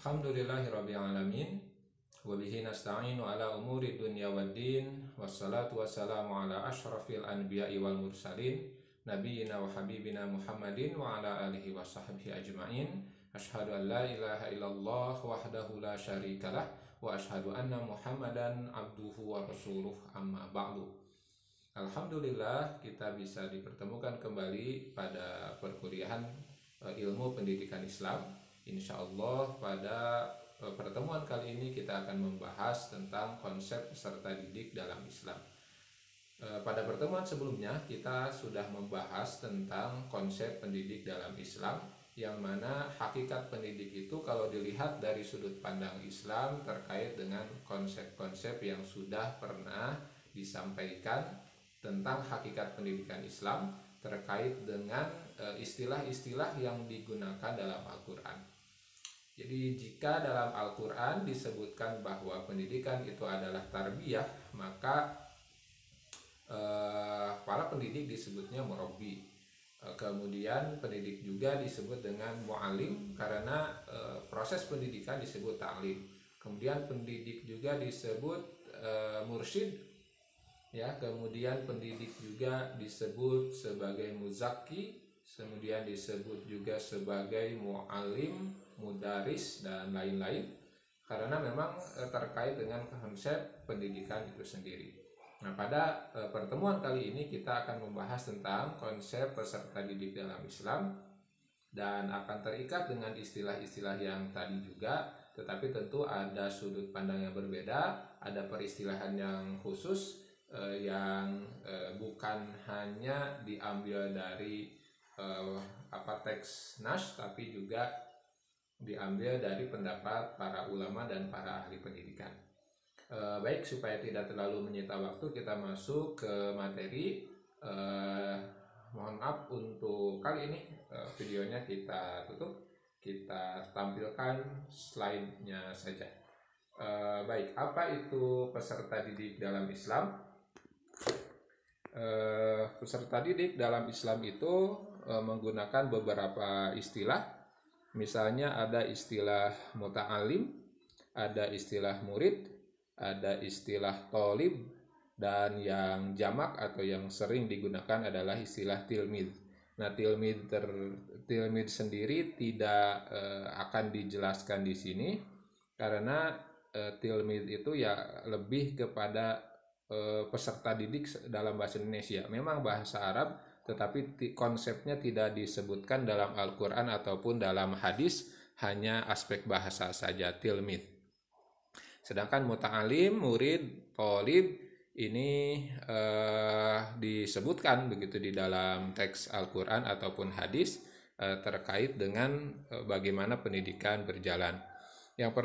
Alhamdulillahirabbil alamin wa bihi nasta'inu ala umuri dunya waddin wassalatu wassalamu ala asyrafil anbiya'i wal mursalin nabiyyina wa habibina Muhammadin wa ala alihi wa sahbihi ajma'in. Asyhadu an la ilaha illallah wahdahu la syarikalah wa asyhadu anna Muhammadan abduhu wa rasuluh, amma ba'du. Alhamdulillah kita bisa dipertemukan kembali pada perkuliahan ilmu pendidikan Islam. Insya Allah pada pertemuan kali ini kita akan membahas tentang konsep peserta didik dalam Islam. Pada pertemuan sebelumnya kita sudah membahas tentang konsep pendidik dalam Islam, yang mana hakikat pendidik itu kalau dilihat dari sudut pandang Islam terkait dengan konsep-konsep yang sudah pernah disampaikan tentang hakikat pendidikan Islam terkait dengan istilah-istilah yang digunakan dalam Al-Quran. Jadi jika dalam Al-Quran disebutkan bahwa pendidikan itu adalah tarbiyah, maka para pendidik disebutnya murabbi. Kemudian pendidik juga disebut dengan mu'alim karena proses pendidikan disebut ta'lim. Kemudian pendidik juga disebut mursyid, ya. Kemudian pendidik juga disebut sebagai muzakki, kemudian disebut juga sebagai mu'alim, mudaris, dan lain-lain, karena memang terkait dengan konsep pendidikan itu sendiri. Nah, pada pertemuan kali ini kita akan membahas tentang konsep peserta didik dalam Islam dan akan terikat dengan istilah-istilah yang tadi juga, tetapi tentu ada sudut pandang yang berbeda, ada peristilahan yang khusus yang bukan hanya diambil dari teks nas, tapi juga diambil dari pendapat para ulama dan para ahli pendidikan. Baik, supaya tidak terlalu menyita waktu, kita masuk ke materi. Mohon maaf untuk kali ini videonya kita tutup, kita tampilkan slide-nya saja. Baik, apa itu peserta didik dalam Islam? Peserta didik dalam Islam itu menggunakan beberapa istilah. Misalnya ada istilah muta'alim, ada istilah murid, ada istilah tolib, dan yang jamak atau yang sering digunakan adalah istilah tilmid. Nah, tilmid sendiri tidak akan dijelaskan di sini karena tilmid itu ya lebih kepada peserta didik dalam bahasa Indonesia. Memang bahasa Arab, tetapi konsepnya tidak disebutkan dalam Al-Quran ataupun dalam hadis, hanya aspek bahasa saja, tilmid. Sedangkan muta'alim, murid, tolib ini disebutkan begitu di dalam teks Al-Quran ataupun hadis terkait dengan bagaimana pendidikan berjalan. Yang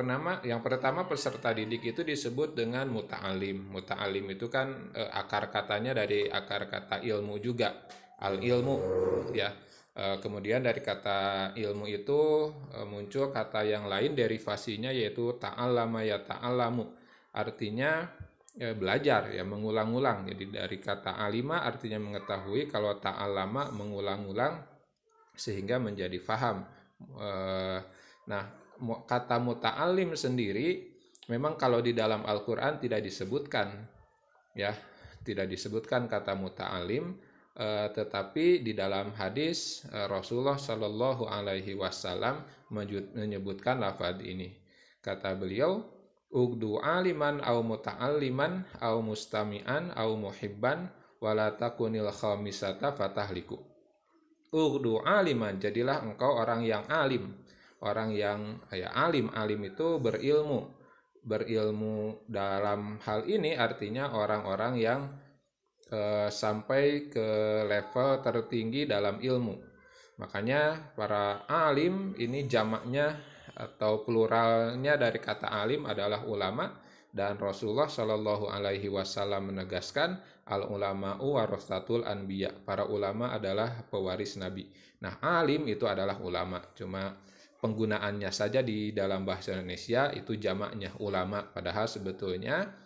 pertama peserta didik itu disebut dengan muta'alim. Muta'alim itu kan akar katanya dari akar kata ilmu juga, al-ilmu, ya. Kemudian dari kata ilmu itu muncul kata yang lain derivasinya, yaitu ta'allama ya ta'allamu, artinya belajar, ya, mengulang-ulang. Jadi dari kata alima artinya mengetahui, kalau ta'allama mengulang-ulang sehingga menjadi faham. Nah, kata muta'alim sendiri memang kalau di dalam Al-Quran tidak disebutkan, ya, tidak disebutkan kata muta'alim, tetapi di dalam hadis Rasulullah Shallallahu Alaihi Wasallam menyebutkan lafaz ini. Kata beliau, ugdu aliman au muta'alliman au mustami'an au muhibban wala takunil khamisata fatahliku. Ugdu aliman, jadilah engkau orang yang alim. Orang yang alim itu berilmu dalam hal ini artinya orang-orang yang sampai ke level tertinggi dalam ilmu. Makanya para alim ini jamaknya atau pluralnya dari kata alim adalah ulama, dan Rasulullah Shallallahu Alaihi Wasallam menegaskan al ulama'u warasatul anbiya, para ulama adalah pewaris nabi. Nah, alim itu adalah ulama, cuma penggunaannya saja di dalam bahasa Indonesia itu jamaknya ulama, padahal sebetulnya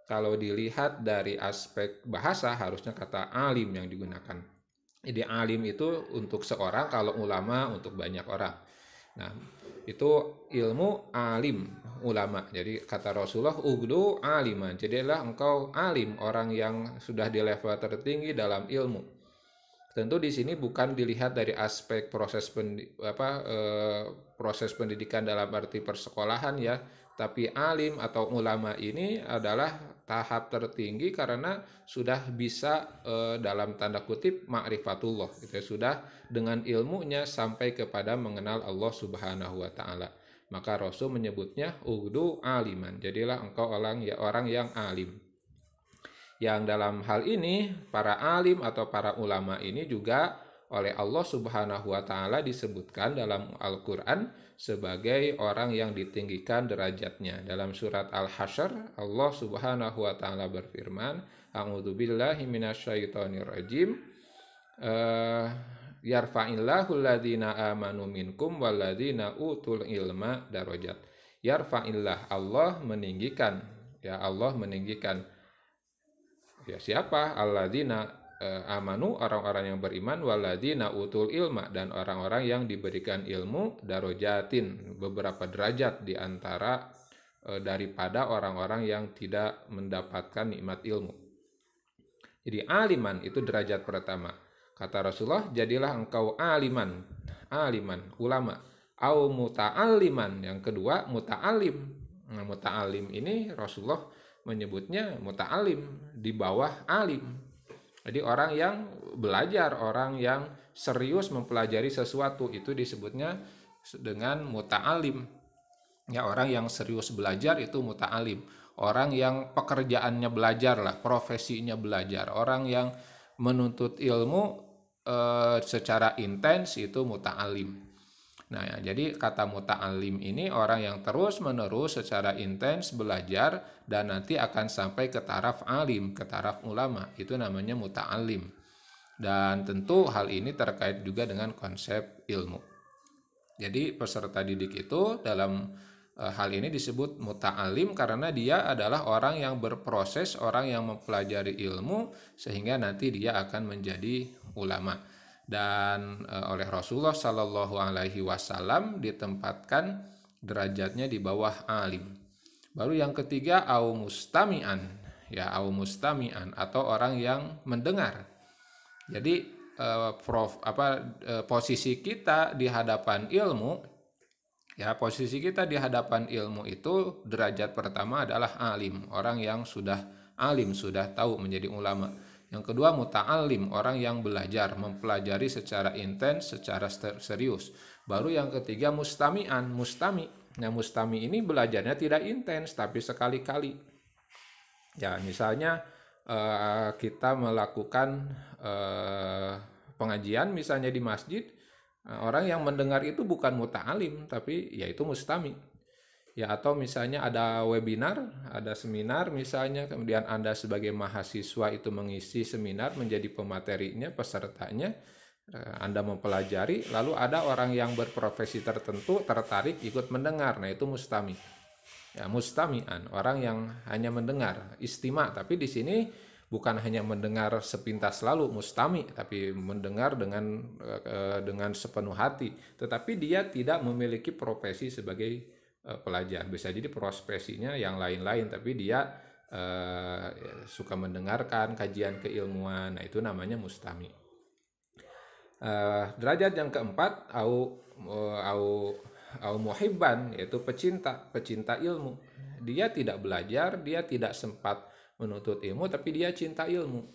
kalau dilihat dari aspek bahasa harusnya kata alim yang digunakan. Jadi alim itu untuk seorang, kalau ulama untuk banyak orang. Nah, itu ilmu alim, ulama. Jadi kata Rasulullah, ugdu aliman, jadilah engkau alim, orang yang sudah di level tertinggi dalam ilmu. Tentu di sini bukan dilihat dari aspek proses pendidikan dalam arti persekolahan ya, tapi alim atau ulama ini adalah tahap tertinggi karena sudah bisa dalam tanda kutip ma'rifatullah, gitu ya, sudah dengan ilmunya sampai kepada mengenal Allah Subhanahu wa taala. Maka Rasul menyebutnya ugdu aliman, jadilah engkau orang yang alim. Yang dalam hal ini para alim atau para ulama ini juga oleh Allah Subhanahu wa taala disebutkan dalam Al-Qur'an sebagai orang yang ditinggikan derajatnya. Dalam surat Al-Hasyr Allah Subhanahu wa taala berfirman, a'udzubillahi minasyaitonir rajim. Yarfa'illahu alladhina amanu minkum walladhina utul ilma darajat. Yarfa'illah, Allah meninggikan, ya Allah meninggikan. Ya siapa? Alladzina amanu, orang-orang yang beriman, walladzina utul ilma, dan orang-orang yang diberikan ilmu, darojatin, beberapa derajat di antara daripada orang-orang yang tidak mendapatkan nikmat ilmu. Jadi aliman itu derajat pertama. Kata Rasulullah, jadilah engkau aliman, ulama. Au muta'alliman, yang kedua muta'alim. Nah, muta'alim ini Rasulullah menyebutnya muta'alim, di bawah alim. Jadi orang yang belajar, orang yang serius mempelajari sesuatu, itu disebutnya dengan muta'alim. Ya, orang yang serius belajar itu muta'alim. Orang yang pekerjaannya belajar lah, profesinya belajar. Orang yang menuntut ilmu secara intens itu muta'alim. Nah, ya, jadi kata muta'alim ini orang yang terus-menerus secara intens belajar dan nanti akan sampai ke taraf alim, ke taraf ulama. Itu namanya muta'alim. Dan tentu hal ini terkait juga dengan konsep ilmu. Jadi peserta didik itu dalam hal ini disebut muta'alim karena dia adalah orang yang berproses, orang yang mempelajari ilmu sehingga nanti dia akan menjadi ulama. Dan oleh Rasulullah Shallallahu Alaihi Wasallam ditempatkan derajatnya di bawah alim. Baru yang ketiga au mustami'an, ya au mustami'an atau orang yang mendengar. Jadi posisi kita di hadapan ilmu, ya posisi kita di hadapan ilmu itu derajat pertama adalah alim, orang yang sudah alim, sudah tahu, menjadi ulama. Yang kedua muta'alim, orang yang belajar, mempelajari secara intens, secara serius. Baru yang ketiga mustami'an, mustami. Nah, mustami ini belajarnya tidak intens tapi sekali-kali. Ya, misalnya kita melakukan pengajian misalnya di masjid, orang yang mendengar itu bukan muta'alim tapi yaitu mustami. Ya, atau misalnya ada webinar, ada seminar misalnya, kemudian Anda sebagai mahasiswa itu mengisi seminar, menjadi pematerinya, pesertanya, Anda mempelajari, lalu ada orang yang berprofesi tertentu tertarik ikut mendengar. Nah, itu mustami. Ya, mustami'an, orang yang hanya mendengar, istima, tapi di sini bukan hanya mendengar sepintas lalu mustami, tapi mendengar dengan sepenuh hati, tetapi dia tidak memiliki profesi sebagai pelajar. Bisa jadi profesinya yang lain-lain, tapi dia suka mendengarkan kajian keilmuan. Nah, itu namanya mustami. Derajat yang keempat au muhibban, yaitu pecinta ilmu. Dia tidak belajar, dia tidak sempat menuntut ilmu, tapi dia cinta ilmu.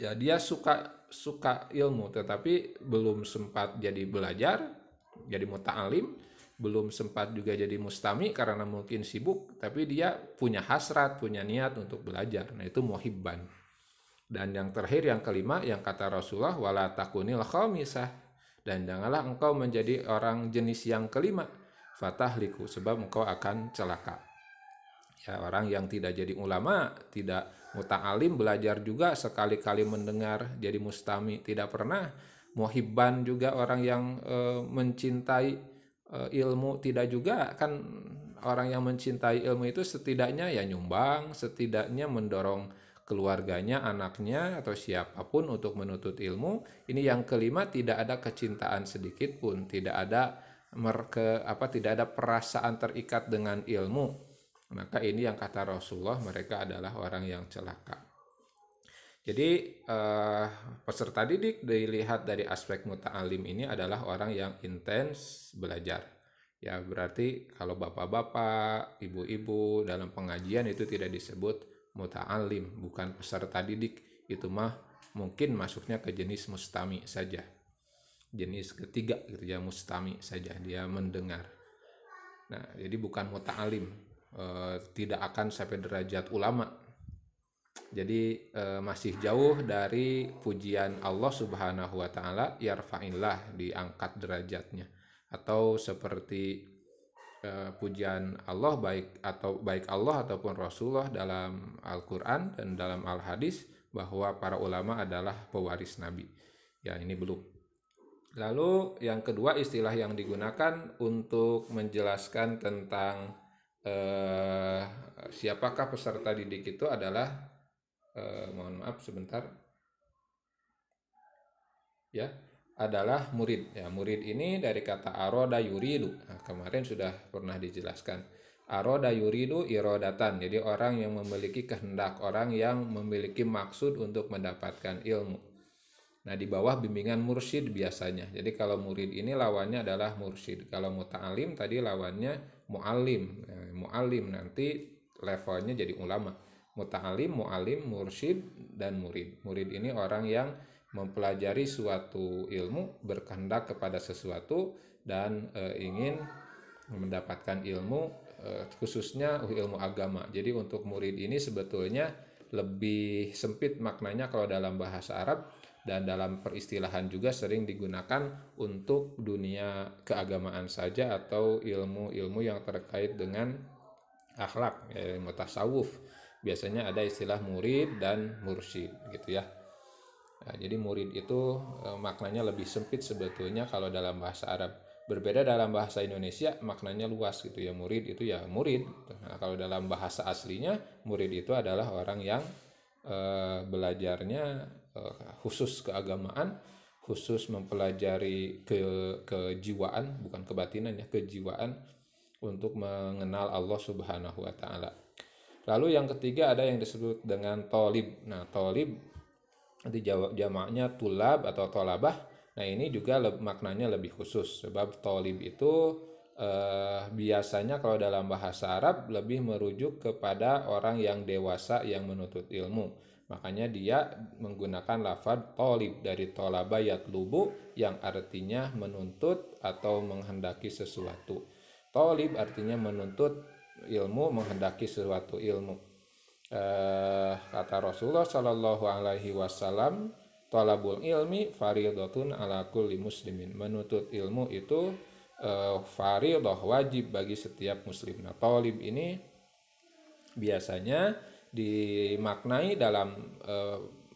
Ya, dia suka ilmu, tetapi belum sempat jadi belajar, jadi muta'alim, belum sempat juga jadi mustami karena mungkin sibuk, tapi dia punya hasrat, punya niat untuk belajar. Nah, itu muhibban. Dan yang terakhir, yang kelima, yang kata Rasulullah, wala takunil khamisah, dan janganlah engkau menjadi orang jenis yang kelima, fatahliku, sebab engkau akan celaka. Ya, orang yang tidak jadi ulama, tidak muta'alim, belajar juga, sekali-kali mendengar jadi mustami, tidak pernah. Muhibban juga orang yang mencintai ilmu, tidak juga. Kan orang yang mencintai ilmu itu setidaknya ya nyumbang, setidaknya mendorong keluarganya, anaknya, atau siapapun untuk menuntut ilmu. Ini yang kelima, tidak ada kecintaan sedikit pun, tidak ada tidak ada perasaan terikat dengan ilmu, maka ini yang kata Rasulullah, mereka adalah orang yang celaka. Jadi peserta didik dilihat dari aspek muta'alim ini adalah orang yang intens belajar. Ya berarti kalau bapak-bapak, ibu-ibu dalam pengajian itu tidak disebut muta'alim, bukan peserta didik. Itu mah mungkin masuknya ke jenis mustami saja. Jenis ketiga gitu ya, mustami saja, dia mendengar. Nah, jadi bukan muta'alim, tidak akan sampai derajat ulama. Jadi masih jauh dari pujian Allah Subhanahu wa taala, yarfa'illah, diangkat derajatnya. Atau seperti pujian Allah baik Allah ataupun Rasulullah dalam Al-Qur'an dan dalam Al-Hadis bahwa para ulama adalah pewaris Nabi. Ya, ini belum. Lalu yang kedua, istilah yang digunakan untuk menjelaskan tentang siapakah peserta didik itu adalah mohon maaf sebentar ya, adalah murid. Ya, murid ini dari kata aroda yuridu. Nah, kemarin sudah pernah dijelaskan. Aroda yuridu irodatan. Jadi orang yang memiliki kehendak, orang yang memiliki maksud untuk mendapatkan ilmu. Nah, di bawah bimbingan mursyid biasanya. Jadi kalau murid ini lawannya adalah mursyid. Kalau muta'alim tadi lawannya mu'alim. Nah, mu'alim nanti levelnya jadi ulama. Muta'alim, mu'alim, mursyid, dan murid. Murid ini orang yang mempelajari suatu ilmu, berkehendak kepada sesuatu, dan ingin mendapatkan ilmu, khususnya ilmu agama. Jadi untuk murid ini sebetulnya lebih sempit maknanya kalau dalam bahasa Arab, dan dalam peristilahan juga sering digunakan untuk dunia keagamaan saja atau ilmu-ilmu yang terkait dengan akhlak, ilmu tasawuf. Biasanya ada istilah murid dan mursyid gitu ya. Nah, jadi murid itu maknanya lebih sempit sebetulnya kalau dalam bahasa Arab. Berbeda dalam bahasa Indonesia maknanya luas gitu ya. Murid itu ya murid. Nah, kalau dalam bahasa aslinya murid itu adalah orang yang belajarnya khusus keagamaan, khusus mempelajari kejiwaan, bukan kebatinan ya, kejiwaan, untuk mengenal Allah Subhanahu wa taala. Lalu yang ketiga ada yang disebut dengan tolib. Nah, tolib nanti jamaknya tulab atau tolabah. Nah, ini juga maknanya lebih khusus, sebab tolib itu biasanya kalau dalam bahasa Arab lebih merujuk kepada orang yang dewasa yang menuntut ilmu. Makanya dia menggunakan lafaz tolib dari tolaba yatlubu, yang artinya menuntut atau menghendaki sesuatu. Tolib artinya menuntut ilmu, menghendaki sesuatu ilmu. Kata Rasulullah Shallallahu Alaihi Wasallam, tolabul ilmi faridatun ala kulli muslimin. Menuntut ilmu itu faridah, wajib bagi setiap muslim. Nah, tolib ini biasanya dimaknai dalam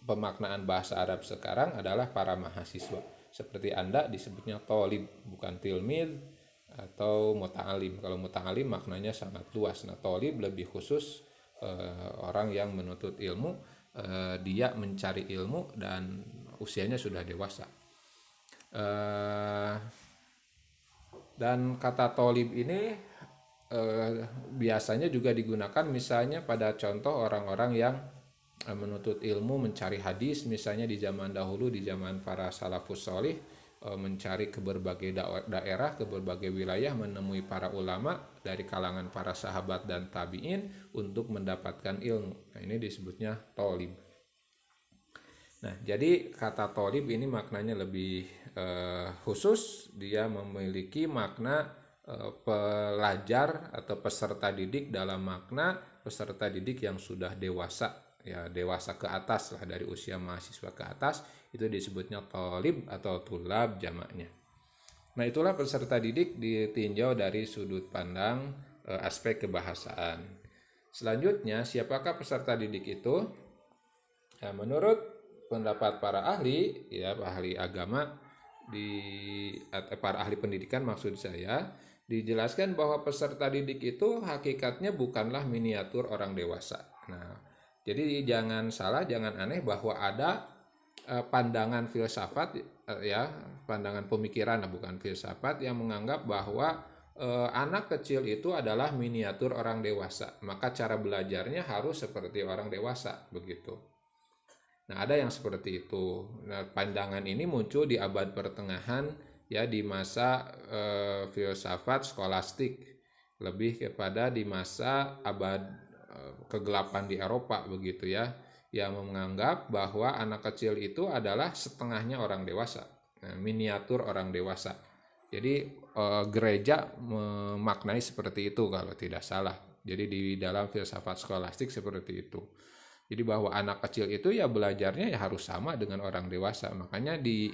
pemaknaan bahasa Arab sekarang adalah para mahasiswa. Seperti Anda disebutnya tolib, bukan tilmid atau muta'alim. Kalau muta'alim maknanya sangat luas. Nah, tolib lebih khusus orang yang menuntut ilmu, dia mencari ilmu dan usianya sudah dewasa. Dan kata tolib ini biasanya juga digunakan misalnya pada contoh orang-orang yang menuntut ilmu, mencari hadis, misalnya di zaman dahulu, di zaman para salafus sholih, mencari ke berbagai daerah, ke berbagai wilayah, menemui para ulama dari kalangan para sahabat dan tabi'in untuk mendapatkan ilmu. Nah, ini disebutnya tolib. Nah, jadi kata tolib ini maknanya lebih khusus. Dia memiliki makna pelajar atau peserta didik dalam makna peserta didik yang sudah dewasa, ya dewasa ke atas lah, dari usia mahasiswa ke atas, itu disebutnya tolib atau tulab jamaknya. Nah, itulah peserta didik ditinjau dari sudut pandang aspek kebahasaan. Selanjutnya, siapakah peserta didik itu? Nah, menurut pendapat para ahli, ya ahli agama, para ahli pendidikan maksud saya, dijelaskan bahwa peserta didik itu hakikatnya bukanlah miniatur orang dewasa. Nah, jadi jangan salah, jangan aneh bahwa ada pandangan filsafat ya pandangan pemikiran, bukan filsafat, yang menganggap bahwa anak kecil itu adalah miniatur orang dewasa, maka cara belajarnya harus seperti orang dewasa begitu. Nah, ada yang seperti itu. Nah, pandangan ini muncul di abad pertengahan, ya, di masa filsafat skolastik, lebih kepada di masa abad kegelapan di Eropa begitu ya, yang menganggap bahwa anak kecil itu adalah setengahnya orang dewasa, nah, miniatur orang dewasa. Jadi gereja memaknai seperti itu kalau tidak salah. Jadi di dalam filsafat skolastik seperti itu. Jadi bahwa anak kecil itu ya belajarnya ya harus sama dengan orang dewasa. Makanya di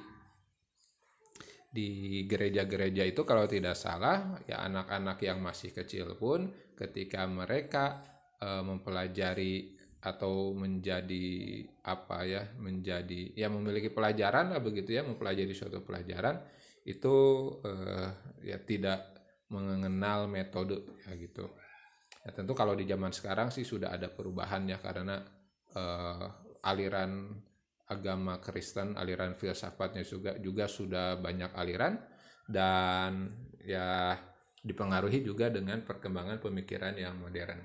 gereja-gereja itu kalau tidak salah ya anak-anak yang masih kecil pun ketika mereka mempelajari atau menjadi apa ya, menjadi ya memiliki pelajaran lah begitu ya, mempelajari suatu pelajaran itu ya tidak mengenal metode ya gitu. Ya tentu kalau di zaman sekarang sih sudah ada perubahan ya, karena aliran agama Kristen, aliran filsafatnya juga sudah banyak aliran, dan ya dipengaruhi juga dengan perkembangan pemikiran yang modern.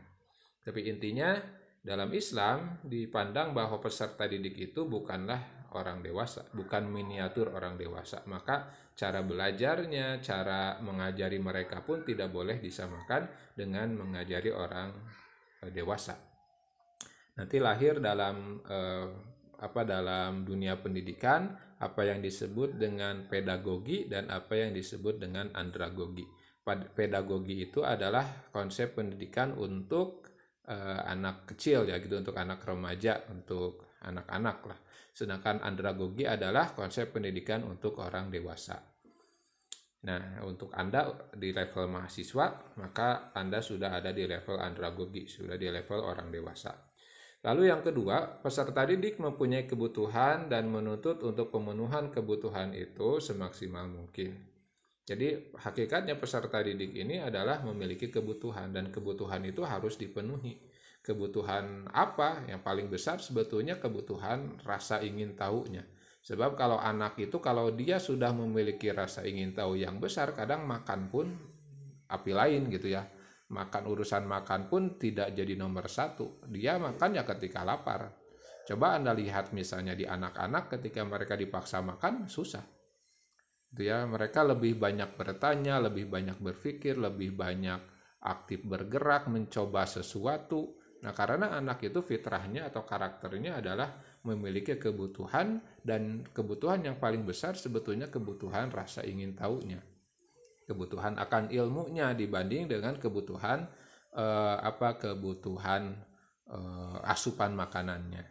Tapi intinya dalam Islam dipandang bahwa peserta didik itu bukanlah orang dewasa, bukan miniatur orang dewasa. Maka cara belajarnya, cara mengajari mereka pun tidak boleh disamakan dengan mengajari orang dewasa. Nanti lahir dalam dalam dunia pendidikan apa yang disebut dengan pedagogi dan apa yang disebut dengan andragogi. Pedagogi itu adalah konsep pendidikan untuk anak kecil ya gitu, untuk anak remaja, untuk anak-anak lah. Sedangkan andragogi adalah konsep pendidikan untuk orang dewasa. Nah, untuk Anda di level mahasiswa, maka Anda sudah ada di level andragogi, sudah di level orang dewasa. Lalu yang kedua, peserta didik mempunyai kebutuhan dan menuntut untuk pemenuhan kebutuhan itu semaksimal mungkin. Jadi hakikatnya peserta didik ini adalah memiliki kebutuhan, dan kebutuhan itu harus dipenuhi. Kebutuhan apa? Yang paling besar sebetulnya kebutuhan rasa ingin tahunya. Sebab kalau anak itu, kalau dia sudah memiliki rasa ingin tahu yang besar, kadang makan pun api lain gitu ya. Urusan makan pun tidak jadi nomor satu. Dia makan ya ketika lapar. Coba Anda lihat misalnya di anak-anak ketika mereka dipaksa makan, susah. Itu ya, mereka lebih banyak bertanya, lebih banyak berpikir, lebih banyak aktif bergerak, mencoba sesuatu. Nah, karena anak itu fitrahnya atau karakternya adalah memiliki kebutuhan, dan kebutuhan yang paling besar sebetulnya kebutuhan rasa ingin tahunya. Kebutuhan akan ilmunya dibanding dengan kebutuhan asupan makanannya.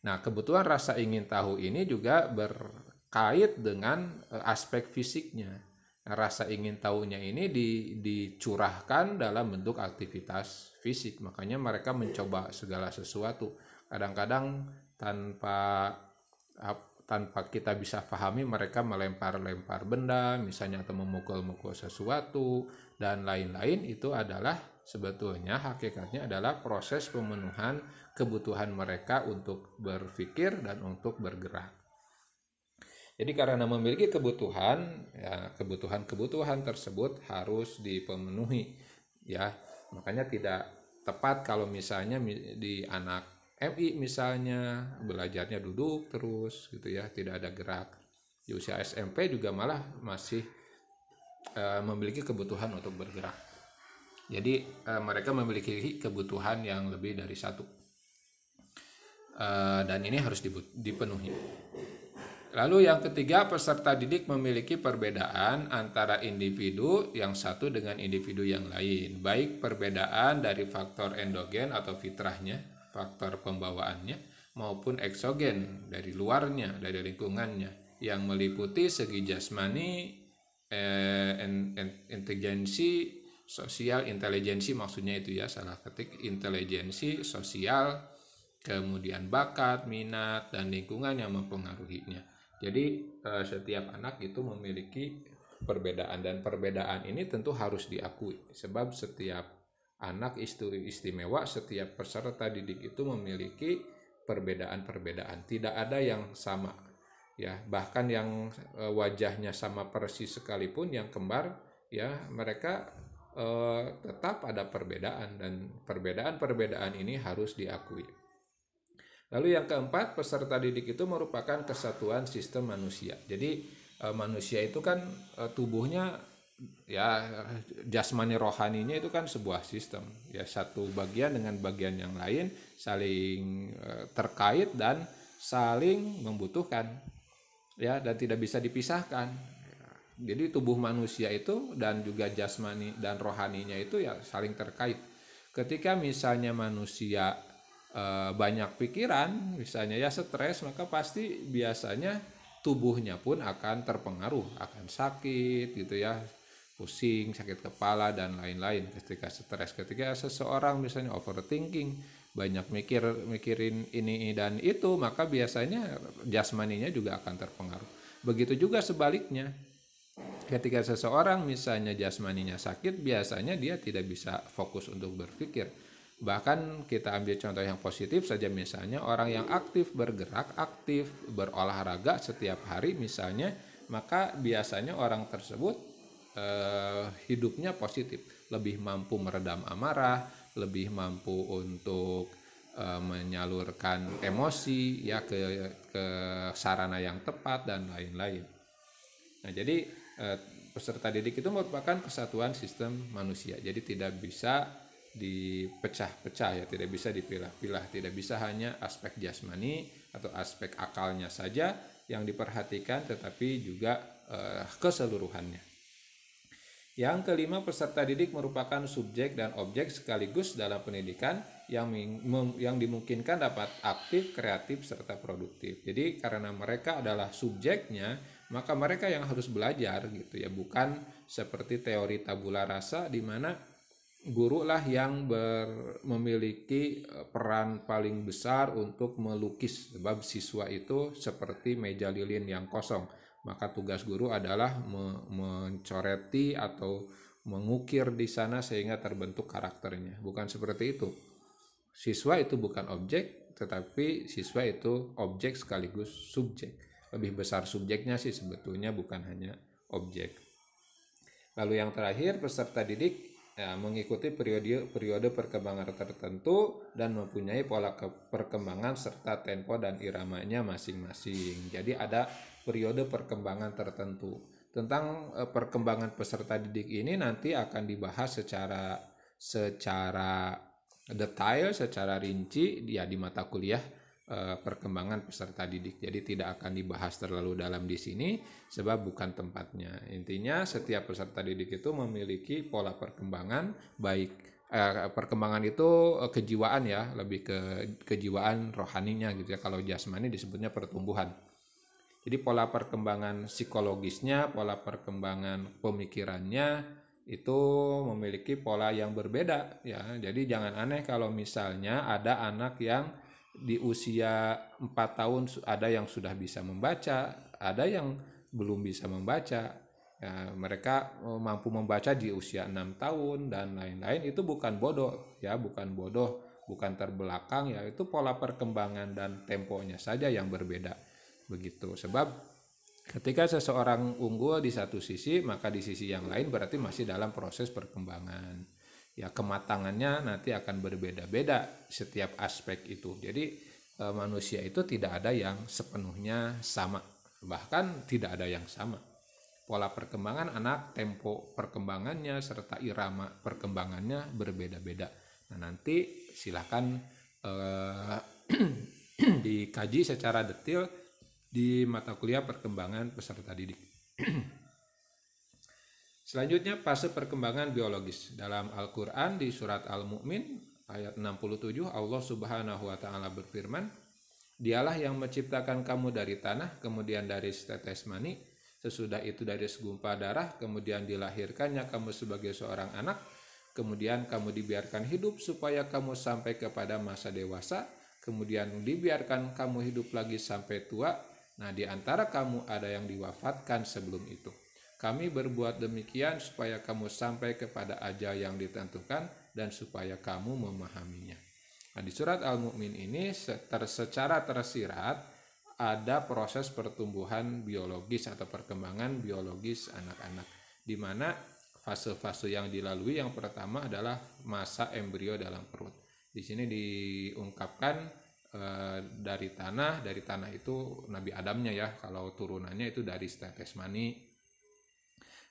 Nah, kebutuhan rasa ingin tahu ini juga berkait dengan aspek fisiknya. Nah, rasa ingin tahunya ini dicurahkan dalam bentuk aktivitas fisik. Makanya mereka mencoba segala sesuatu. Kadang-kadang tanpa kita bisa pahami, mereka melempar-lempar benda misalnya, atau memukul-mukul sesuatu dan lain-lain. Itu adalah sebetulnya hakikatnya adalah proses pemenuhan kebutuhan mereka untuk berpikir dan untuk bergerak. Jadi karena memiliki kebutuhan, ya, kebutuhan tersebut harus dipenuhi ya. Makanya tidak tepat kalau misalnya di anak MI misalnya belajarnya duduk terus gitu ya, tidak ada gerak. Di usia SMP juga malah masih memiliki kebutuhan untuk bergerak. Jadi mereka memiliki kebutuhan yang lebih dari satu, dan ini harus dipenuhi. Lalu yang ketiga, peserta didik memiliki perbedaan antara individu yang satu dengan individu yang lain, baik perbedaan dari faktor endogen atau fitrahnya, faktor pembawaannya, maupun eksogen dari luarnya, dari lingkungannya, yang meliputi segi jasmani, intelijensi sosial, intelijensi maksudnya itu ya, salah ketik, intelijensi sosial, kemudian bakat, minat, dan lingkungan yang mempengaruhinya. Jadi setiap anak itu memiliki perbedaan, dan perbedaan ini tentu harus diakui, sebab setiap anak istimewa, setiap peserta didik itu memiliki perbedaan-perbedaan, tidak ada yang sama. ya bahkan yang wajahnya sama persis sekalipun yang kembar ya mereka tetap ada perbedaan dan perbedaan ini harus diakui. Lalu yang keempat, peserta didik itu merupakan kesatuan sistem manusia. Jadi manusia itu kan tubuhnya ya jasmani rohaninya itu kan sebuah sistem. Ya satu bagian dengan bagian yang lain saling terkait dan saling membutuhkan. Ya dan tidak bisa dipisahkan. Jadi tubuh manusia itu dan juga jasmani dan rohaninya itu ya saling terkait. Ketika misalnya manusia banyak pikiran, misalnya ya stres, maka pasti biasanya tubuhnya pun akan terpengaruh, akan sakit gitu ya, pusing, sakit kepala dan lain-lain ketika stres. Ketika seseorang misalnya overthinking, banyak mikirin ini dan itu, maka biasanya jasmaninya juga akan terpengaruh. Begitu juga sebaliknya. Ketika seseorang misalnya jasmaninya sakit, biasanya dia tidak bisa fokus untuk berpikir. Bahkan kita ambil contoh yang positif saja, misalnya orang yang aktif bergerak, aktif berolahraga setiap hari misalnya, maka biasanya orang tersebut hidupnya positif, lebih mampu meredam amarah, lebih mampu untuk menyalurkan emosi ya ke sarana yang tepat dan lain-lain. Nah, jadi peserta didik itu merupakan kesatuan sistem manusia. Jadi tidak bisa dipecah-pecah ya, tidak bisa dipilah-pilah, tidak bisa hanya aspek jasmani atau aspek akalnya saja yang diperhatikan, tetapi juga keseluruhannya. Yang kelima, peserta didik merupakan subjek dan objek sekaligus dalam pendidikan yang dimungkinkan dapat aktif, kreatif, serta produktif. Jadi karena mereka adalah subjeknya, maka mereka yang harus belajar gitu ya, bukan seperti teori tabula rasa di mana guru lah yang memiliki peran paling besar untuk melukis, sebab siswa itu seperti meja lilin yang kosong. Maka tugas guru adalah mencoreti atau mengukir di sana sehingga terbentuk karakternya. Bukan seperti itu. Siswa itu bukan objek, tetapi siswa itu objek sekaligus subjek. Lebih besar subjeknya sih sebetulnya, bukan hanya objek. Lalu yang terakhir, peserta didik mengikuti periode perkembangan tertentu dan mempunyai pola perkembangan serta tempo dan iramanya masing-masing. Jadi ada periode perkembangan tertentu. Tentang perkembangan peserta didik ini nanti akan dibahas secara detail, secara rinci ya di mata kuliah perkembangan peserta didik. Jadi tidak akan dibahas terlalu dalam di sini sebab bukan tempatnya. Intinya setiap peserta didik itu memiliki pola perkembangan, baik perkembangan itu kejiwaan ya, lebih ke kejiwaan rohaninya gitu ya. Kalau jasmani disebutnya pertumbuhan. Jadi pola perkembangan psikologisnya, pola perkembangan pemikirannya itu memiliki pola yang berbeda ya. Jadi jangan aneh kalau misalnya ada anak yang di usia 4 tahun ada yang sudah bisa membaca, ada yang belum bisa membaca. Ya, mereka mampu membaca di usia 6 tahun dan lain-lain. Itu bukan bodoh ya, bukan bodoh, bukan terbelakang ya. Itu pola perkembangan dan temponya saja yang berbeda. Begitu. Sebab ketika seseorang unggul di satu sisi, maka di sisi yang lain berarti masih dalam proses perkembangan. Ya kematangannya nanti akan berbeda-beda setiap aspek itu. Jadi manusia itu tidak ada yang sepenuhnya sama, bahkan tidak ada yang sama. Pola perkembangan anak, tempo perkembangannya serta irama perkembangannya berbeda-beda. Nah nanti silakan dikaji secara detail di mata kuliah perkembangan peserta didik. Selanjutnya fase perkembangan biologis. Dalam Al-Quran di surat Al-Mu'min ayat 67 Allah Subhanahu wa Ta'ala berfirman, Dialah yang menciptakan kamu dari tanah, kemudian dari setetes mani, sesudah itu dari segumpal darah, kemudian dilahirkannya kamu sebagai seorang anak, kemudian kamu dibiarkan hidup supaya kamu sampai kepada masa dewasa, kemudian dibiarkan kamu hidup lagi sampai tua. Nah, di antara kamu ada yang diwafatkan sebelum itu. Kami berbuat demikian supaya kamu sampai kepada ajal yang ditentukan dan supaya kamu memahaminya. Nah, di surat Al-Mu'min ini secara tersirat ada proses pertumbuhan biologis atau perkembangan biologis anak-anak, di mana fase-fase yang dilalui yang pertama adalah masa embrio dalam perut. Di sini diungkapkan dari tanah itu Nabi Adamnya ya, kalau turunannya itu dari tetes mani,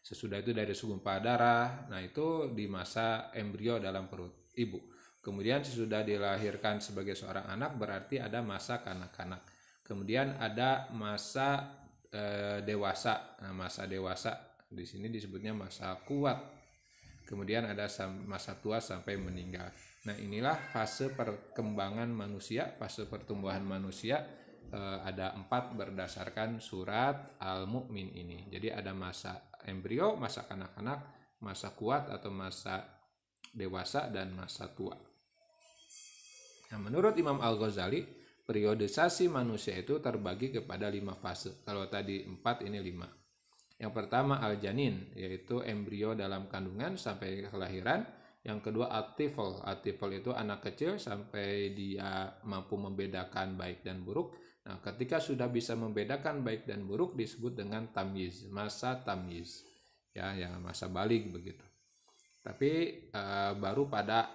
sesudah itu dari segumpal darah. Nah itu di masa embrio dalam perut ibu. Kemudian sesudah dilahirkan sebagai seorang anak berarti ada masa kanak-kanak. Kemudian ada masa dewasa. Nah, masa dewasa di sini disebutnya masa kuat. Kemudian ada masa tua sampai meninggal. Nah inilah fase perkembangan manusia, fase pertumbuhan manusia. Ada 4 berdasarkan surat Al-Mu'min ini. Jadi ada masa embrio, masa kanak-kanak, masa kuat atau masa dewasa, dan masa tua. Nah, menurut Imam Al-Ghazali, periodisasi manusia itu terbagi kepada 5 fase. Kalau tadi 4, ini 5. Yang pertama al-janin, yaitu embrio dalam kandungan sampai kelahiran. Yang kedua at-tifl. At-tifl itu anak kecil sampai dia mampu membedakan baik dan buruk. Nah, ketika sudah bisa membedakan baik dan buruk disebut dengan tamyiz, masa tamyiz. Ya, yang masa balik begitu. Tapi baru pada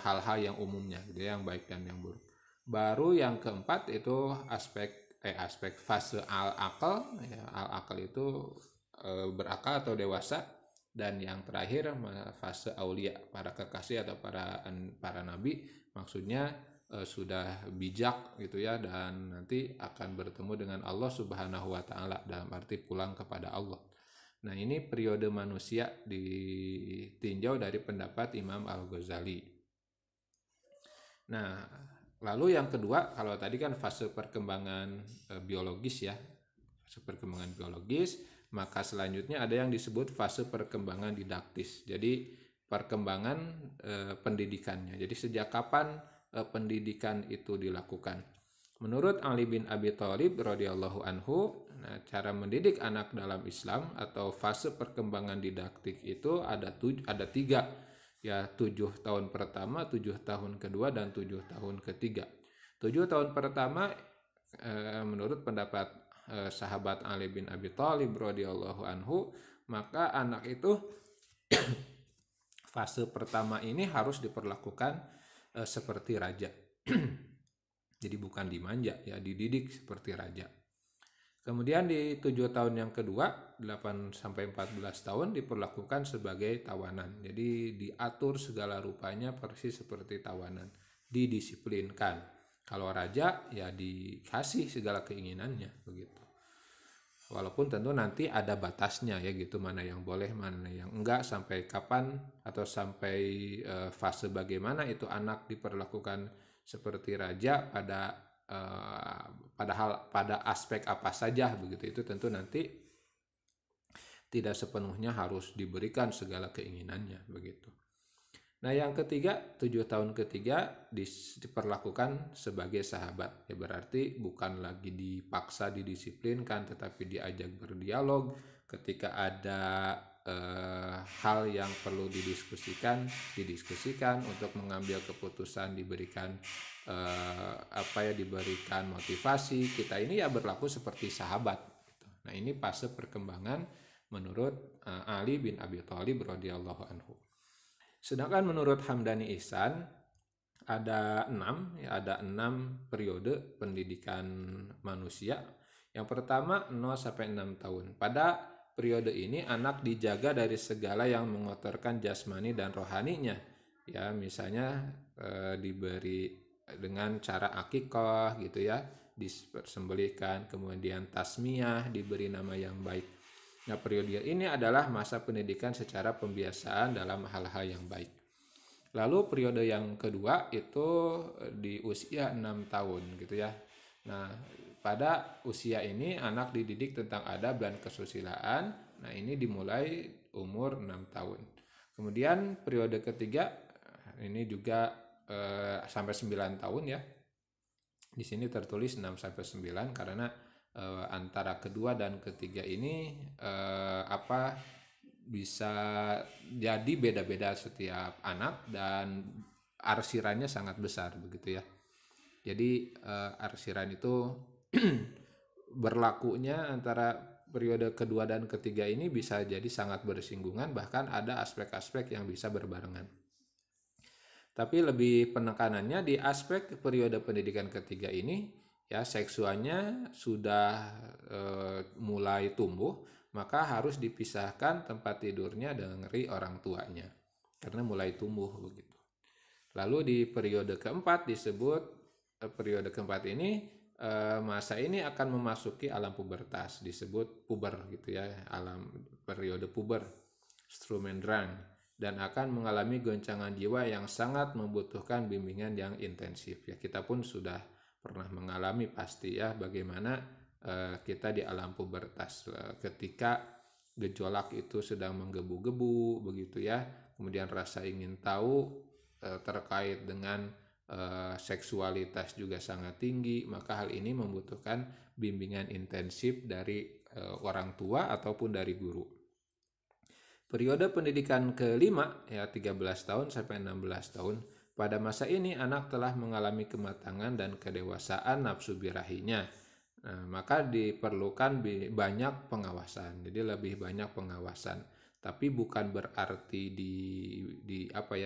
hal-hal yang umumnya gitu, yang baik dan yang buruk. Baru yang keempat itu aspek fase al-aqal. Ya, al-aqal itu berakal atau dewasa. Dan yang terakhir fase aulia, para kekasih atau para nabi, maksudnya sudah bijak gitu ya, dan nanti akan bertemu dengan Allah Subhanahu wa taala, dalam arti pulang kepada Allah. Nah, ini periode manusia ditinjau dari pendapat Imam Al-Ghazali. Nah, lalu yang kedua, kalau tadi kan fase perkembangan biologis ya, fase perkembangan biologis, maka selanjutnya ada yang disebut fase perkembangan didaktis. Jadi perkembangan pendidikannya. Jadi sejak kapan pendidikan itu dilakukan? Menurut Ali bin Abi Thalib radhiyallahu anhu, nah, cara mendidik anak dalam Islam atau fase perkembangan didaktik itu ada 3, ya, 7 tahun pertama, 7 tahun kedua, dan 7 tahun ketiga. 7 tahun pertama menurut pendapat sahabat Ali bin Abi Thalib radhiyallahu anhu, maka anak itu fase pertama ini harus diperlakukan seperti raja. Jadi bukan dimanja, ya, dididik seperti raja. Kemudian di 7 tahun yang kedua, 8 sampai 14 tahun diperlakukan sebagai tawanan. Jadi diatur segala rupanya persis seperti tawanan, didisiplinkan. Kalau raja ya dikasih segala keinginannya begitu. Walaupun tentu nanti ada batasnya ya gitu, mana yang boleh, mana yang enggak, sampai kapan atau sampai fase bagaimana itu anak diperlakukan seperti raja pada aspek apa saja begitu, itu tentu nanti tidak sepenuhnya harus diberikan segala keinginannya begitu. Nah, yang ketiga, 7 tahun ketiga diperlakukan sebagai sahabat. Ya, berarti bukan lagi dipaksa didisiplinkan, tetapi diajak berdialog. Ketika ada hal yang perlu didiskusikan untuk mengambil keputusan, diberikan diberikan motivasi. Kita ini ya berlaku seperti sahabat. Nah, ini fase perkembangan menurut Ali bin Abi Thalib radhiyallahu anhu. Sedangkan menurut Hamdani Ihsan ada 6 periode pendidikan manusia. Yang pertama 0 sampai 6 tahun. Pada periode ini anak dijaga dari segala yang mengotorkan jasmani dan rohaninya. Ya, misalnya diberi dengan cara akikah gitu ya, disembelihkan, kemudian tasmiyah, diberi nama yang baik. Nah, periode ini adalah masa pendidikan secara pembiasaan dalam hal-hal yang baik. Lalu periode yang kedua itu di usia 6 tahun gitu ya. Nah, pada usia ini anak dididik tentang adab dan kesusilaan. Nah, ini dimulai umur 6 tahun. Kemudian periode ketiga ini juga sampai 9 tahun ya. Di sini tertulis 6 sampai 9 karena antara kedua dan ketiga ini bisa jadi beda-beda setiap anak, dan arsirannya sangat besar begitu ya. Jadi arsiran itu berlakunya antara periode kedua dan ketiga ini bisa jadi sangat bersinggungan, bahkan ada aspek-aspek yang bisa berbarengan. Tapi lebih penekanannya di aspek periode pendidikan ketiga ini, ya seksualnya sudah mulai tumbuh, maka harus dipisahkan tempat tidurnya dari orang tuanya karena mulai tumbuh begitu. Lalu di periode keempat disebut periode keempat ini masa ini akan memasuki alam pubertas, disebut puber gitu ya, alam periode puber, Strumendrang, dan akan mengalami goncangan jiwa yang sangat membutuhkan bimbingan yang intensif. Ya, kita pun sudah pernah mengalami pasti ya bagaimana kita di alam pubertas ketika gejolak itu sedang menggebu-gebu begitu ya. Kemudian rasa ingin tahu terkait dengan seksualitas juga sangat tinggi, maka hal ini membutuhkan bimbingan intensif dari orang tua ataupun dari guru. Periode pendidikan kelima ya 13 tahun sampai 16 tahun. Pada masa ini anak telah mengalami kematangan dan kedewasaan nafsu birahinya. Nah, maka diperlukan banyak pengawasan. Jadi lebih banyak pengawasan. Tapi bukan berarti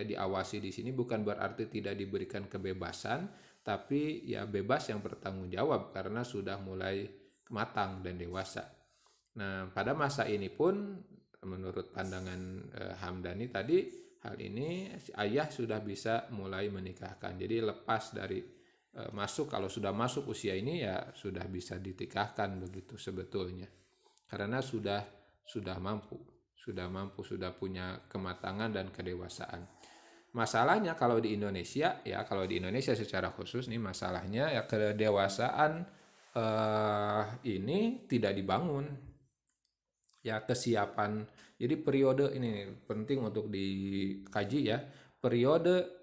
diawasi di sini bukan berarti tidak diberikan kebebasan, tapi ya bebas yang bertanggung jawab karena sudah mulai matang dan dewasa. Nah, pada masa ini pun menurut pandangan Hamdani tadi, hal ini ayah sudah bisa mulai menikahkan. Jadi lepas dari kalau sudah masuk usia ini ya sudah bisa dinikahkan begitu sebetulnya. Karena sudah mampu, sudah punya kematangan dan kedewasaan. Masalahnya kalau di Indonesia secara khusus nih masalahnya ya kedewasaan ini tidak dibangun. Ya kesiapan. Jadi periode ini penting untuk dikaji ya. Periode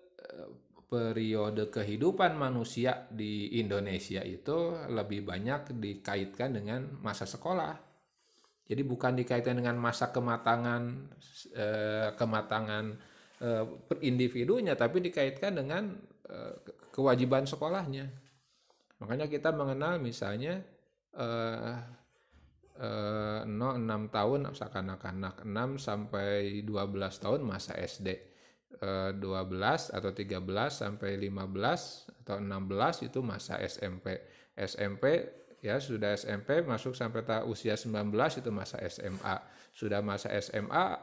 kehidupan manusia di Indonesia itu lebih banyak dikaitkan dengan masa sekolah. Jadi bukan dikaitkan dengan masa kematangan individunya, tapi dikaitkan dengan kewajiban sekolahnya. Makanya kita mengenal misalnya 6 tahun anak-anak 6 sampai 12 tahun masa SD, 12 atau 13 sampai 15 atau 16 itu masa SMP ya sudah SMP masuk sampai usia 19 itu masa SMA, sudah masa SMA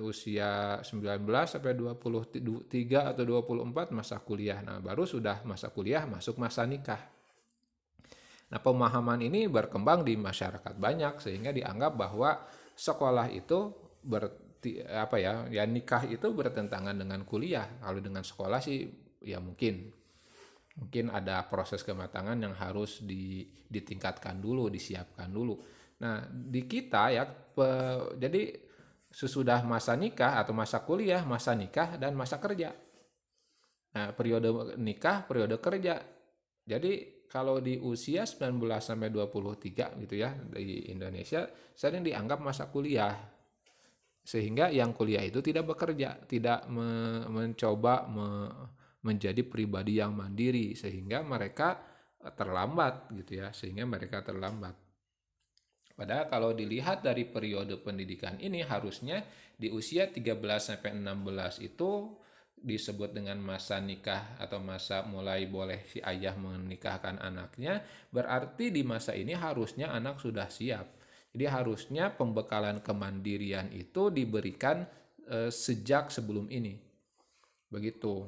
usia 19 sampai 23 atau 24 masa kuliah. Nah baru sudah masa kuliah masuk masa nikah. Nah, pemahaman ini berkembang di masyarakat banyak sehingga dianggap bahwa sekolah itu nikah itu bertentangan dengan kuliah. Kalau dengan sekolah sih ya mungkin ada proses kematangan yang harus ditingkatkan dulu, disiapkan dulu. Nah, di kita ya jadi sesudah masa nikah atau masa kuliah, masa nikah dan masa kerja. Nah, periode nikah, periode kerja. Jadi kalau di usia 19 sampai 23 gitu ya di Indonesia sering dianggap masa kuliah. Sehingga yang kuliah itu tidak bekerja, tidak mencoba menjadi pribadi yang mandiri sehingga mereka terlambat gitu ya, Padahal kalau dilihat dari periode pendidikan ini harusnya di usia 13 sampai 16 itu disebut dengan masa nikah atau masa mulai boleh si ayah menikahkan anaknya, berarti di masa ini harusnya anak sudah siap. Jadi harusnya pembekalan kemandirian itu diberikan sejak sebelum ini. Begitu.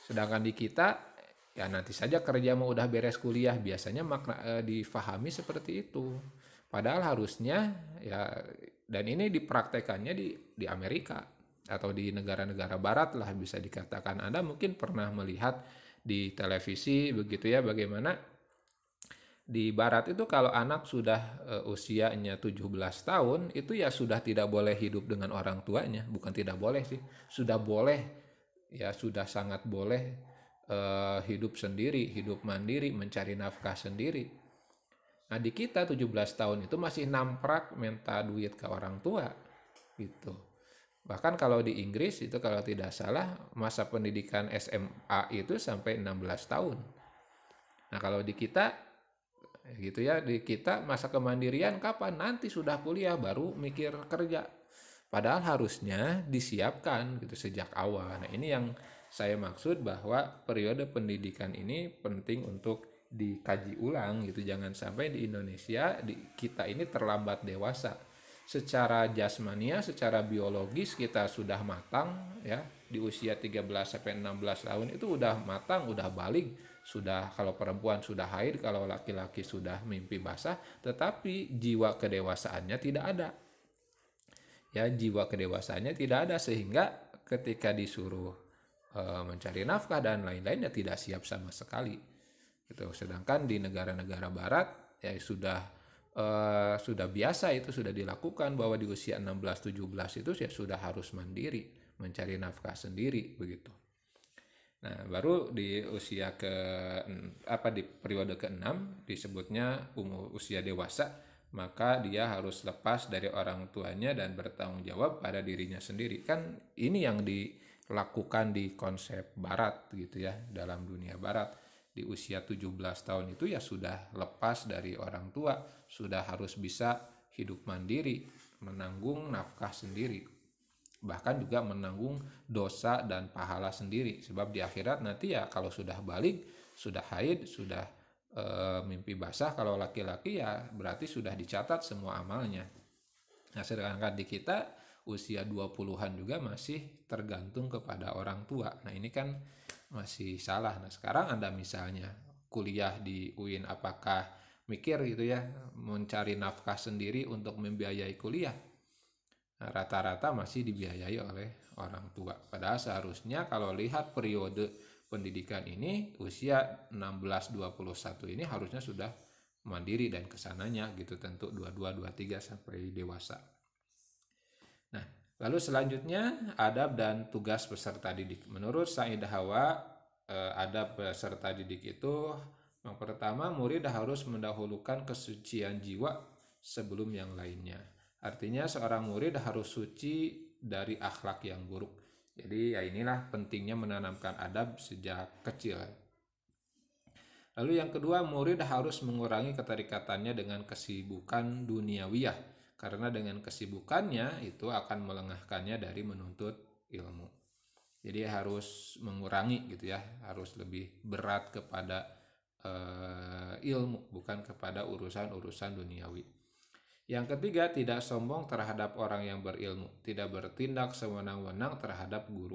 Sedangkan di kita ya nanti saja kerja mau udah beres kuliah, biasanya makna difahami seperti itu. Padahal harusnya ya, dan ini dipraktekannya di Amerika atau di negara-negara barat lah bisa dikatakan. Anda mungkin pernah melihat di televisi begitu ya bagaimana di barat itu kalau anak sudah usianya 17 tahun itu ya sudah tidak boleh hidup dengan orang tuanya. Bukan tidak boleh sih, sudah boleh ya, sudah sangat boleh hidup sendiri, hidup mandiri, mencari nafkah sendiri. Nah di kita 17 tahun itu masih namprak minta duit ke orang tua gitu. Bahkan kalau di Inggris itu kalau tidak salah masa pendidikan SMA itu sampai 16 tahun. Nah kalau di kita gitu ya. Di kita masa kemandirian kapan? Nanti sudah kuliah baru mikir kerja. Padahal harusnya disiapkan gitu sejak awal. Nah, ini yang saya maksud bahwa periode pendidikan ini penting untuk dikaji ulang gitu. Jangan sampai di Indonesia kita ini terlambat dewasa. Secara jasmania, secara biologis kita sudah matang ya. Di usia 13 sampai 16 tahun itu udah matang, udah balik, sudah kalau perempuan sudah haid, kalau laki-laki sudah mimpi basah, tetapi jiwa kedewasaannya tidak ada. Ya, jiwa kedewasaannya tidak ada sehingga ketika disuruh mencari nafkah dan lain-lainnya tidak siap sama sekali gitu. Sedangkan di negara-negara barat ya sudah biasa, itu sudah dilakukan bahwa di usia 16-17 itu ya sudah harus mandiri, mencari nafkah sendiri begitu. Nah, baru di usia di periode ke-6 disebutnya usia dewasa, maka dia harus lepas dari orang tuanya dan bertanggung jawab pada dirinya sendiri. Kan ini yang dilakukan di konsep barat gitu ya, dalam dunia barat. Di usia 17 tahun itu ya sudah lepas dari orang tua, sudah harus bisa hidup mandiri, menanggung nafkah sendiri, bahkan juga menanggung dosa dan pahala sendiri. Sebab di akhirat nanti ya kalau sudah balik, sudah haid, sudah mimpi basah kalau laki-laki ya berarti sudah dicatat semua amalnya. Nah, sedangkan di kita usia 20-an juga masih tergantung kepada orang tua. Nah, ini kan masih salah. Nah, sekarang Anda misalnya kuliah di UIN, apakah mikir gitu ya mencari nafkah sendiri untuk membiayai kuliah? Nah, rata-rata masih dibiayai oleh orang tua. Padahal seharusnya kalau lihat periode pendidikan ini usia 16-21 ini harusnya sudah mandiri dan kesananya gitu, tentu 22-23 sampai dewasa. Nah, lalu selanjutnya adab dan tugas peserta didik. Menurut Said Hawa, adab peserta didik itu yang pertama, murid harus mendahulukan kesucian jiwa sebelum yang lainnya. Artinya seorang murid harus suci dari akhlak yang buruk. Jadi ya inilah pentingnya menanamkan adab sejak kecil. Lalu yang kedua, murid harus mengurangi keterikatannya dengan kesibukan duniawiyah, karena dengan kesibukannya itu akan melengahkannya dari menuntut ilmu. Jadi harus mengurangi gitu ya, harus lebih berat kepada ilmu, bukan kepada urusan-urusan duniawi. Yang ketiga, tidak sombong terhadap orang yang berilmu, tidak bertindak sewenang-wenang terhadap guru.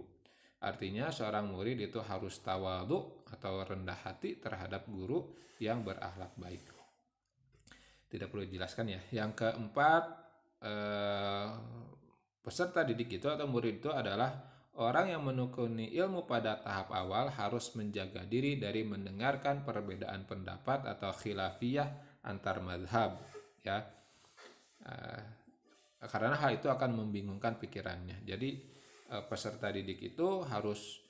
Artinya seorang murid itu harus tawadhu atau rendah hati terhadap guru yang berakhlak baik. Tidak perlu dijelaskan ya. Yang keempat, peserta didik itu atau murid itu adalah orang yang menekuni ilmu pada tahap awal harus menjaga diri dari mendengarkan perbedaan pendapat atau khilafiyah antar madhab ya. Karena hal itu akan membingungkan pikirannya. Jadi peserta didik itu harus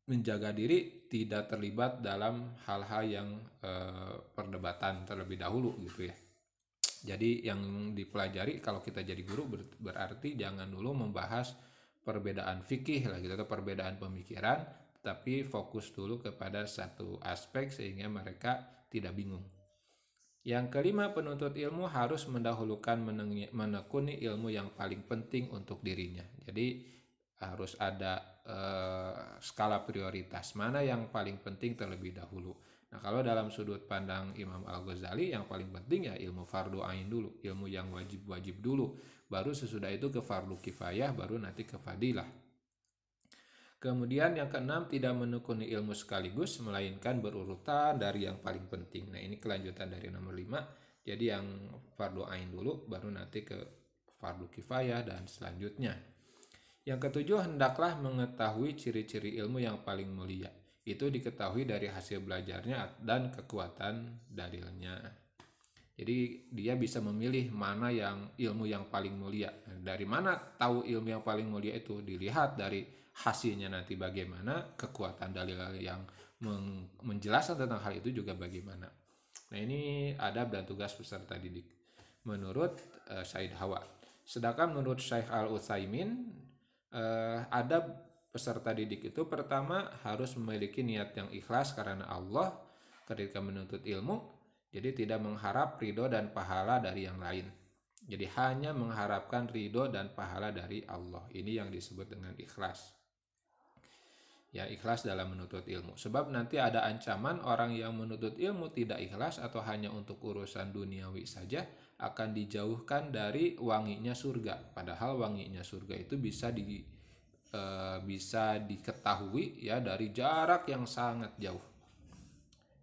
menjaga diri tidak terlibat dalam hal-hal yang perdebatan terlebih dahulu gitu ya. Jadi yang dipelajari kalau kita jadi guru berarti jangan dulu membahas perbedaan fikih lah gitu atau perbedaan pemikiran, tapi fokus dulu kepada satu aspek sehingga mereka tidak bingung. Yang kelima, penuntut ilmu harus mendahulukan menekuni ilmu yang paling penting untuk dirinya. Jadi harus ada skala prioritas, mana yang paling penting terlebih dahulu. Nah, kalau dalam sudut pandang Imam Al-Ghazali yang paling penting ya ilmu fardu ain dulu, ilmu yang wajib-wajib dulu, baru sesudah itu ke fardu kifayah, baru nanti ke fadilah. Kemudian yang keenam, tidak menekuni ilmu sekaligus, melainkan berurutan dari yang paling penting. Nah, ini kelanjutan dari nomor 5. Jadi yang fardu ain dulu, baru nanti ke fardu kifayah dan selanjutnya. Yang ketujuh, hendaklah mengetahui ciri-ciri ilmu yang paling mulia. Itu diketahui dari hasil belajarnya dan kekuatan dalilnya. Jadi dia bisa memilih mana yang ilmu yang paling mulia. Dari mana tahu ilmu yang paling mulia itu? Dilihat dari hasilnya nanti bagaimana, kekuatan dalil yang menjelaskan tentang hal itu juga bagaimana. Nah, ini adab dan tugas peserta didik menurut Said Hawa. Sedangkan menurut Syekh Al-Utsaimin, adab peserta didik itu pertama harus memiliki niat yang ikhlas karena Allah ketika menuntut ilmu. Jadi tidak mengharap ridho dan pahala dari yang lain. Jadi hanya mengharapkan ridho dan pahala dari Allah. Ini yang disebut dengan ikhlas. Ya, ikhlas dalam menuntut ilmu. Sebab nanti ada ancaman orang yang menuntut ilmu tidak ikhlas atau hanya untuk urusan duniawi saja akan dijauhkan dari wanginya surga. Padahal wanginya surga itu bisa diketahui ya dari jarak yang sangat jauh.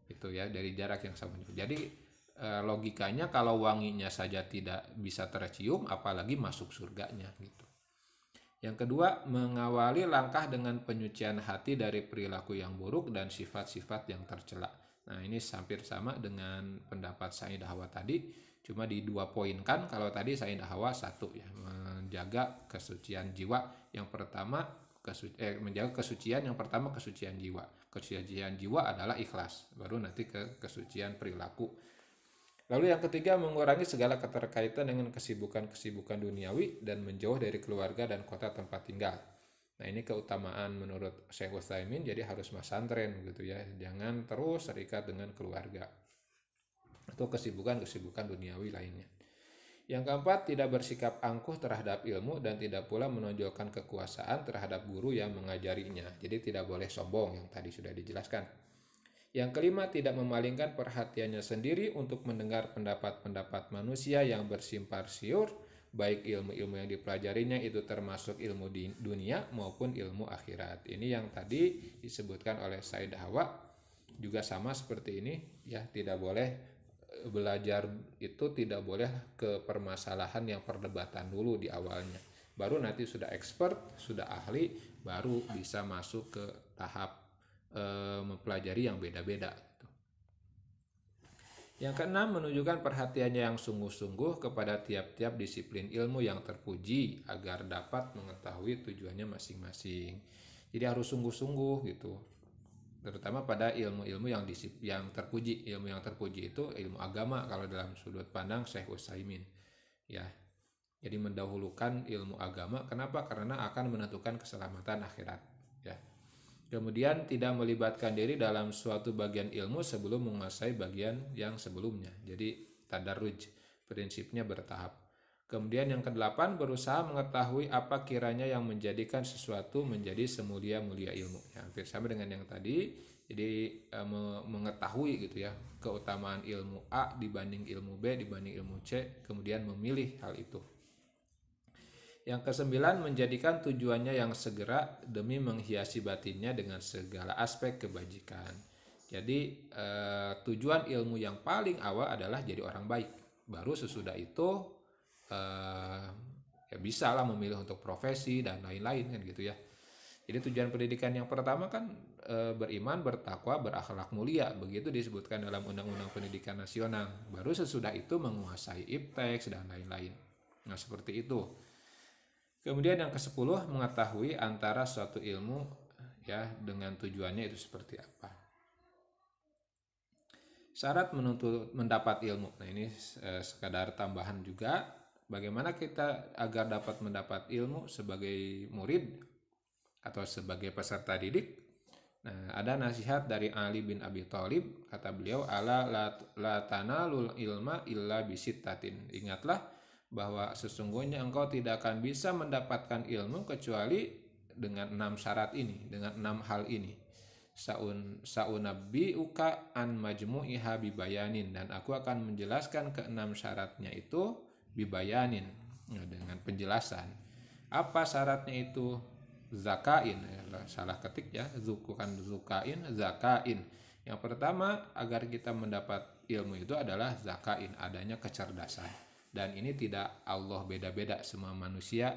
Itu ya, dari jarak yang sangat jauh. Jadi logikanya kalau wanginya saja tidak bisa tercium, apalagi masuk surganya gitu. Yang kedua, mengawali langkah dengan penyucian hati dari perilaku yang buruk dan sifat-sifat yang tercela. Nah, ini hampir sama dengan pendapat Sayyidah Hawa tadi, cuma di 2 poin kan. Kalau tadi Sayyidah Hawa 1 ya, menjaga kesucian jiwa. Yang pertama menjaga kesucian, yang pertama kesucian jiwa. Kesucian jiwa adalah ikhlas, baru nanti ke kesucian perilaku. Lalu yang ketiga, mengurangi segala keterkaitan dengan kesibukan-kesibukan duniawi dan menjauh dari keluarga dan kota tempat tinggal. Nah, ini keutamaan menurut Syekh Utsaimin, jadi harus masantren gitu ya. Jangan terus terikat dengan keluarga atau kesibukan-kesibukan duniawi lainnya. Yang keempat, tidak bersikap angkuh terhadap ilmu dan tidak pula menonjolkan kekuasaan terhadap guru yang mengajarinya. Jadi tidak boleh sombong, yang tadi sudah dijelaskan. Yang kelima, tidak memalingkan perhatiannya sendiri untuk mendengar pendapat-pendapat manusia yang bersimpar siur, baik ilmu-ilmu yang dipelajarinya itu termasuk ilmu di dunia maupun ilmu akhirat. Ini yang tadi disebutkan oleh Sayyidah Hawa, juga sama seperti ini ya, tidak boleh belajar itu tidak boleh ke permasalahan yang perdebatan dulu di awalnya. Baru nanti sudah expert, sudah ahli, baru bisa masuk ke tahap mempelajari yang beda-beda. Yang keenam, menunjukkan perhatiannya yang sungguh-sungguh kepada tiap-tiap disiplin ilmu yang terpuji agar dapat mengetahui tujuannya masing-masing. Jadi harus sungguh-sungguh gitu, terutama pada ilmu-ilmu yang terpuji. Ilmu yang terpuji itu ilmu agama kalau dalam sudut pandang Syekh Utsaimin ya. Jadi mendahulukan ilmu agama. Kenapa? Karena akan menentukan keselamatan akhirat ya. Kemudian tidak melibatkan diri dalam suatu bagian ilmu sebelum menguasai bagian yang sebelumnya. Jadi tadarruj, prinsipnya bertahap. Kemudian yang kedelapan, berusaha mengetahui apa kiranya yang menjadikan sesuatu menjadi semulia-mulia ilmu. Ya, hampir sama dengan yang tadi. Jadi mengetahui gitu ya keutamaan ilmu A dibanding ilmu B dibanding ilmu C, kemudian memilih hal itu. Yang kesembilan, menjadikan tujuannya yang segera demi menghiasi batinnya dengan segala aspek kebajikan. Jadi tujuan ilmu yang paling awal adalah jadi orang baik. Baru sesudah itu ya bisa lah memilih untuk profesi dan lain-lain kan gitu ya. Jadi tujuan pendidikan yang pertama kan beriman, bertakwa, berakhlak mulia. Begitu disebutkan dalam Undang-Undang Pendidikan Nasional. Baru sesudah itu menguasai IPTEX dan lain-lain. Nah seperti itu. Kemudian yang ke-10, mengetahui antara suatu ilmu ya dengan tujuannya itu seperti apa. Syarat mendapat ilmu. Nah ini sekadar tambahan juga. Bagaimana kita agar dapat mendapat ilmu sebagai murid atau sebagai peserta didik. Nah ada nasihat dari Ali bin Abi Thalib. Kata beliau, ala la tanalul ilma illa bisittatin. Ingatlah bahwa sesungguhnya engkau tidak akan bisa mendapatkan ilmu kecuali dengan 6 syarat ini, dengan 6 hal ini. Saunabbiuka an majmu'iha bibayanin, dan aku akan menjelaskan ke-6 syaratnya itu bibayanin, dengan penjelasan. Apa syaratnya itu? Zakain, salah ketik ya, bukan zukain, zakain. Yang pertama agar kita mendapat ilmu itu adalah zakain, adanya kecerdasan. Dan ini tidak Allah beda-beda, semua manusia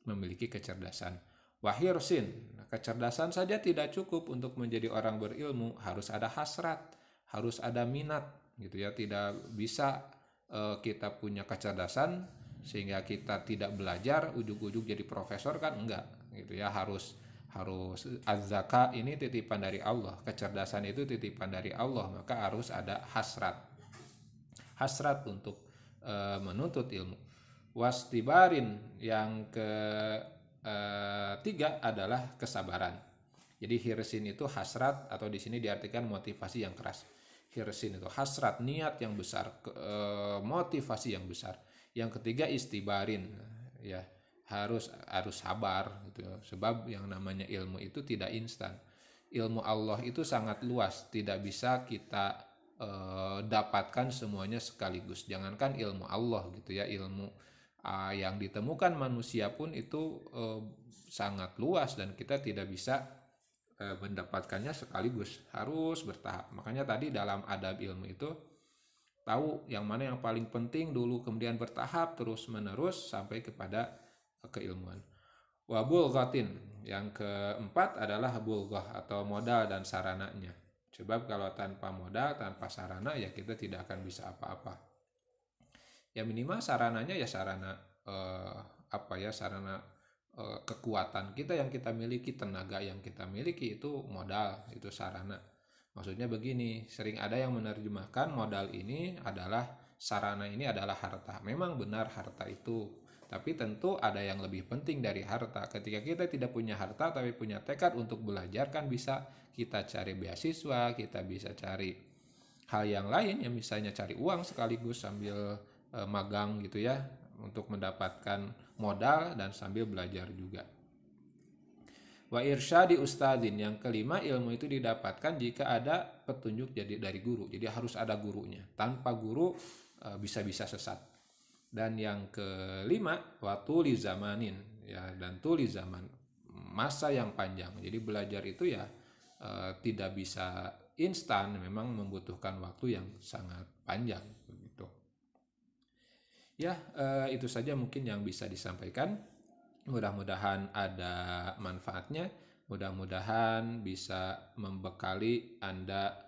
memiliki kecerdasan. Wahirsin, kecerdasan saja tidak cukup untuk menjadi orang berilmu, harus ada hasrat, harus ada minat gitu ya. Tidak bisa kita punya kecerdasan sehingga kita tidak belajar, ujug-ujug jadi profesor kan enggak gitu ya. Harus az-zaka ini titipan dari Allah, kecerdasan itu titipan dari Allah, maka harus ada hasrat untuk menuntut ilmu. Wastibarin, yang ketiga adalah kesabaran. Jadi hirsin itu hasrat, atau di sini diartikan motivasi yang keras. hirsin itu hasrat, niat yang besar, motivasi yang besar. Yang ketiga istibarin, ya harus sabar gitu. Sebab yang namanya ilmu itu tidak instan. Ilmu Allah itu sangat luas, tidak bisa kita dapatkan semuanya sekaligus. Jangankan ilmu Allah gitu ya, ilmu yang ditemukan manusia pun itu sangat luas dan kita tidak bisa mendapatkannya sekaligus, harus bertahap. Makanya tadi dalam adab ilmu itu tahu yang mana yang paling penting dulu, kemudian bertahap terus menerus sampai kepada keilmuan. Wa bulghatin, yang keempat adalah bulghah atau modal dan sarananya. Sebab kalau tanpa modal, tanpa sarana ya kita tidak akan bisa apa-apa. Ya minimal sarananya ya sarana sarana kekuatan kita yang kita miliki, tenaga yang kita miliki itu modal, itu sarana. Maksudnya begini, sering ada yang menerjemahkan modal ini adalah sarana, ini adalah harta. Memang benar harta itu, tapi tentu ada yang lebih penting dari harta. Ketika kita tidak punya harta tapi punya tekad untuk belajar, kan bisa kita cari beasiswa, kita bisa cari hal yang lain, yang misalnya cari uang sekaligus sambil magang gitu ya, untuk mendapatkan modal dan sambil belajar juga. Wa irsyadi ustadin, yang kelima, ilmu itu didapatkan jika ada petunjuk dari guru. Jadi harus ada gurunya. Tanpa guru bisa-bisa sesat. Dan yang kelima, wa tuli zamanin, ya, dan tuli zaman, masa yang panjang. Jadi belajar itu ya tidak bisa instan, memang membutuhkan waktu yang sangat panjang begitu. Ya, itu saja mungkin yang bisa disampaikan. Mudah-mudahan ada manfaatnya. Mudah-mudahan bisa membekali Anda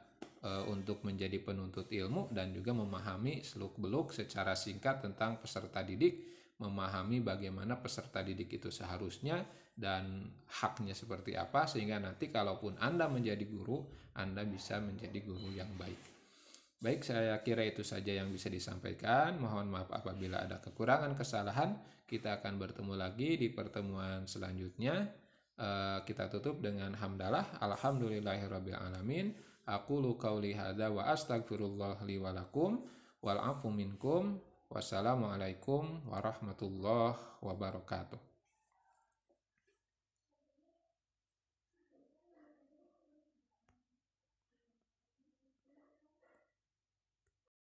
untuk menjadi penuntut ilmu dan juga memahami seluk-beluk secara singkat tentang peserta didik, memahami bagaimana peserta didik itu seharusnya dan haknya seperti apa, sehingga nanti kalaupun Anda menjadi guru, Anda bisa menjadi guru yang baik. Baik, saya kira itu saja yang bisa disampaikan. Mohon maaf apabila ada kekurangan, kesalahan. Kita akan bertemu lagi di pertemuan selanjutnya. Kita tutup dengan hamdalah. Alhamdulillahirrabbilalamin. Aqulu qauli hadza wa astaghfirullah li wa lakum wal afu minkum. Wassalamualaikum warahmatullahi wabarakatuh.